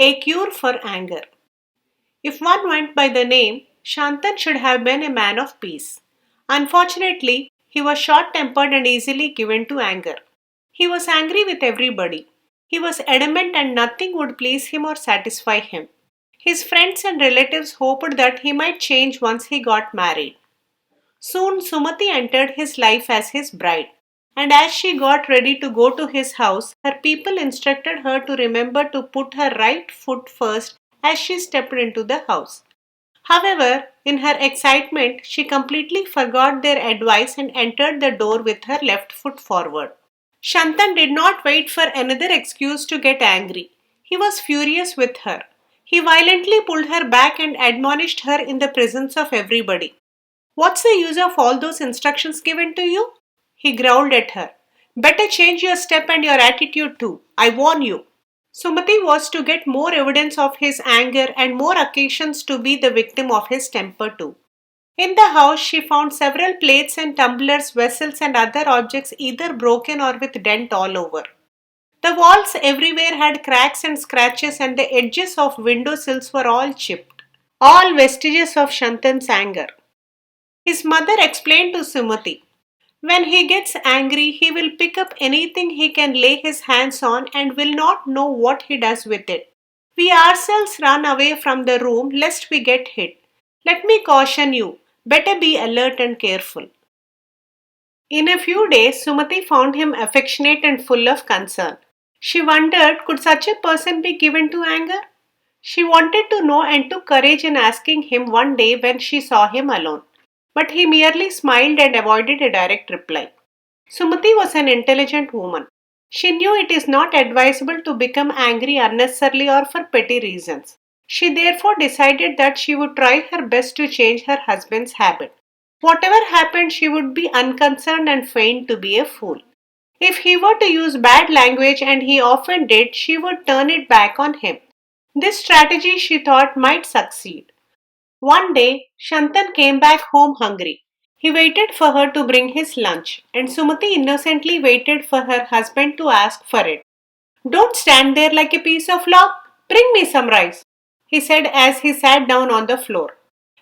A cure for anger. If one went by the name, Shantan should have been a man of peace. Unfortunately, he was short tempered and easily given to anger. He was angry with everybody. He was adamant and nothing would please him or satisfy him. His friends and relatives hoped that he might change once he got married. Soon Sumati entered his life as his bride, and as she got ready to go to his house, her people instructed her to remember to put her right foot first as she stepped into the house. However, in her excitement, she completely forgot their advice and entered the door with her left foot forward. Shantan did not wait for another excuse to get angry. He was furious with her. He violently pulled her back and admonished her in the presence of everybody. What's the use of all those instructions given to you? He growled at her. Better change your step and your attitude too. I warn you. Sumati was to get more evidence of his anger and more occasions to be the victim of his temper too. In the house, she found several plates and tumblers, vessels, and other objects either broken or with dent all over. The walls everywhere had cracks and scratches, and the edges of window sills were all chipped. All vestiges of Shantan's anger. His mother explained to Sumati, when he gets angry, he will pick up anything he can lay his hands on and will not know what he does with it. We ourselves run away from the room lest we get hit. Let me caution you, better be alert and careful. In a few days, Sumati found him affectionate and full of concern. She wondered, could such a person be given to anger? She wanted to know and took courage in asking him one day when she saw him alone. But he merely smiled and avoided a direct reply. Sumati was an intelligent woman. She knew it is not advisable to become angry unnecessarily or for petty reasons. She therefore decided that she would try her best to change her husband's habit. Whatever happened, she would be unconcerned and feign to be a fool. If he were to use bad language, and he often did, she would turn it back on him. This strategy she thought might succeed. One day, Shantan came back home hungry. He waited for her to bring his lunch, and Sumati innocently waited for her husband to ask for it. Don't stand there like a piece of log. Bring me some rice, he said as he sat down on the floor.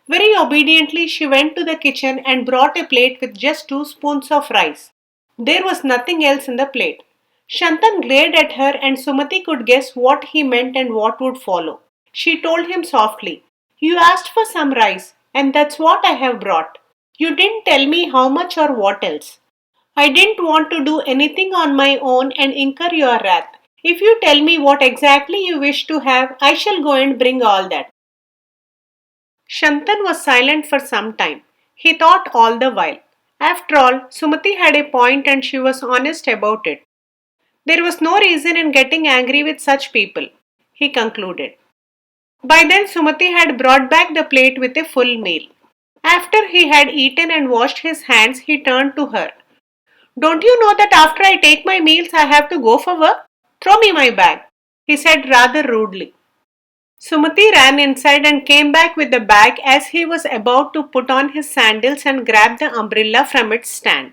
Very obediently, she went to the kitchen and brought a plate with just 2 spoons of rice. There was nothing else in the plate. Shantan glared at her, and Sumati could guess what he meant and what would follow. She told him softly, You asked for some rice, and that's what I have brought. You didn't tell me how much or what else. I didn't want to do anything on my own and incur your wrath. If you tell me what exactly you wish to have, I shall go and bring all that. Shantan was silent for some time. He thought all the while. After all, Sumati had a point and she was honest about it. There was no reason in getting angry with such people, he concluded. By then, Sumati had brought back the plate with a full meal. After he had eaten and washed his hands, he turned to her. Don't you know that after I take my meals, I have to go for work? Throw me my bag, he said rather rudely. Sumati ran inside and came back with the bag as he was about to put on his sandals and grab the umbrella from its stand.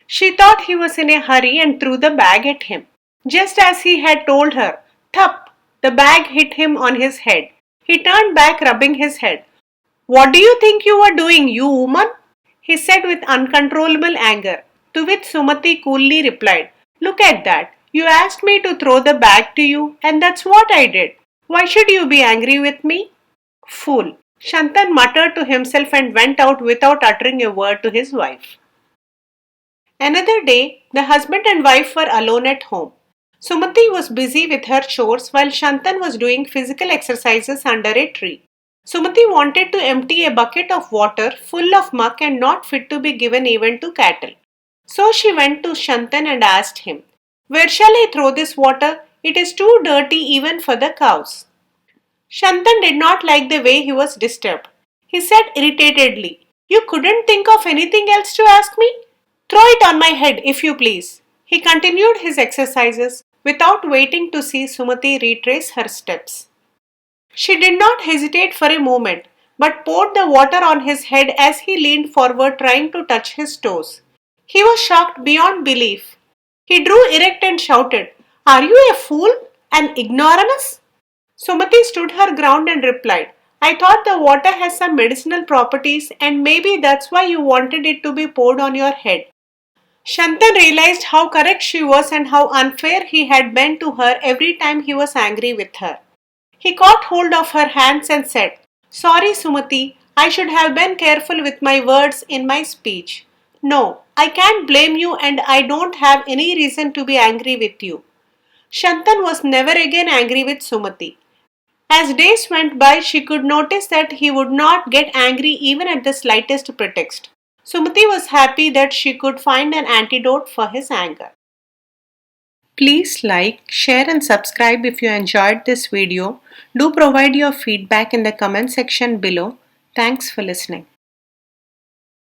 She thought he was in a hurry and threw the bag at him. Just as he had told her, thup, the bag hit him on his head. He turned back, rubbing his head. What do you think you were doing, you woman? He said with uncontrollable anger, to which Sumati coolly replied, Look at that. You asked me to throw the bag to you, and that's what I did. Why should you be angry with me? Fool. Shantan muttered to himself and went out without uttering a word to his wife. Another day, the husband and wife were alone at home. Sumati was busy with her chores while Shantan was doing physical exercises under a tree. Sumati wanted to empty a bucket of water full of muck and not fit to be given even to cattle. So she went to Shantan and asked him, Where shall I throw this water? It is too dirty even for the cows. Shantan did not like the way he was disturbed. He said irritatedly, You couldn't think of anything else to ask me? Throw it on my head, if you please. He continued his exercises without waiting to see Sumati retrace her steps. She did not hesitate for a moment, but poured the water on his head as he leaned forward trying to touch his toes. He was shocked beyond belief. He drew erect and shouted, Are you a fool? An ignoramus? Sumati Sumati stood her ground and replied, I thought the water has some medicinal properties and maybe that's why you wanted it to be poured on your head. Shantan realized how correct she was and how unfair he had been to her every time he was angry with her. He caught hold of her hands and said, Sorry, Sumati, I should have been careful with my words in my speech. No, I can't blame you and I don't have any reason to be angry with you. Shantan was never again angry with Sumati. As days went by, she could notice that he would not get angry even at the slightest pretext. Sumati was happy that she could find an antidote for his anger. Please like, share and subscribe if you enjoyed this video. Do provide your feedback in the comment section below. Thanks for listening.